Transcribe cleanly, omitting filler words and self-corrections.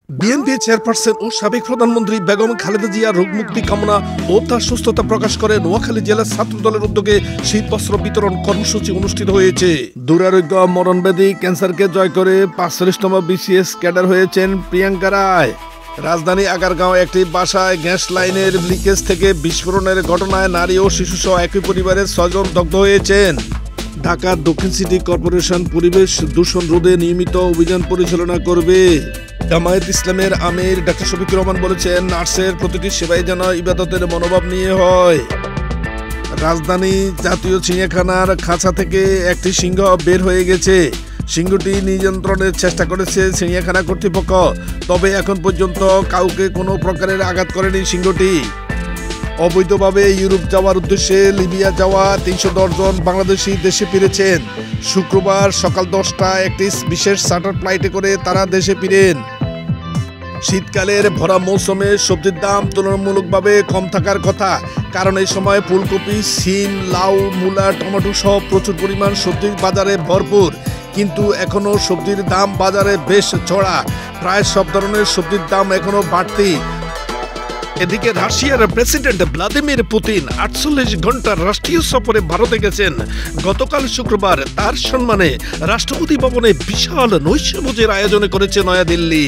BNP chairperson ও সাবেক প্রধানমন্ত্রী বেগম খালেদা জিয়া রোগমুক্তি কামনা ও তার সুস্থতা প্রকাশ করে নোয়াখালী জেলা ছাত্র দলের উদ্যোগে শীত বস্ত্র বিতরণ কর্মসূচি অনুষ্ঠিত হয়েছে। দুরারোগ্য মরণব্যাধি ক্যান্সারকে জয় করে ৪৫তম বিসিএস ক্যাডার হয়েছেন প্রিয়াঙ্কা রায়। রাজধানী আগারগাঁও একটি বাসায় গ্যাস লাইনের লিকেজ থেকে বিস্ফোরণের ঘটনায় নারী ও শিশুসহ একই পরিবারের ৬ জন দগ্ধ হয়েছেন। ঢাকা দক্ষিণ সিটি কর্পোরেশন পরিবেশ দূষণ রোধে নিয়মিত অভিযান পরিচালনা করবে। জামায়াত ইসলামের আমির ডাক্তার শফিকুর রহমান বলেছেন, নার্সের প্রতিটি সেবাই যেন ইবাদতের মনোভাব নিয়ে হয়। রাজধানী জাতীয় চিড়িয়াখানার খাঁচা থেকে একটি সিংহ বের হয়ে গেছে। সিংহটি নিয়ন্ত্রণের চেষ্টা করেছে চিড়িয়াখানা কর্তৃপক্ষ, তবে এখন পর্যন্ত কাউকে কোনো প্রকারের আঘাত করেনি সিংহটি। অবৈধভাবে ইউরোপ যাওয়ার উদ্দেশ্যে লিবিয়া যাওয়া ৩১০ জন বাংলাদেশি দেশে ফিরেছেন। শুক্রবার সকাল 10টায় একটি বিশেষ চার্টার ফ্লাইটে করে তারা দেশে ফিরেন। শীতকালের ভরা মৌসুমে সবজির দাম তুলনামূলকভাবে কম থাকার কথা, কারণ এই সময় ফুলকপি, সিম, লাউ, মূলা, টমেটো সহ প্রচুর পরিমাণ সবজির বাজারে ভরপুর। কিন্তু এখনও সবজির দাম বাজারে বেশ চড়া। প্রায় সব ধরনের সবজির দাম এখনও বাড়তি। এদিকে রাশিয়ার প্রেসিডেন্ট ভ্লাদিমির পুতিন ৪৮ ঘন্টার রাষ্ট্রীয় সফরে ভারতে গেছেন। গতকাল শুক্রবার তার সম্মানে রাষ্ট্রপতি ভবনে বিশাল নৈশভোজের আয়োজন করেছে নয়াদিল্লি।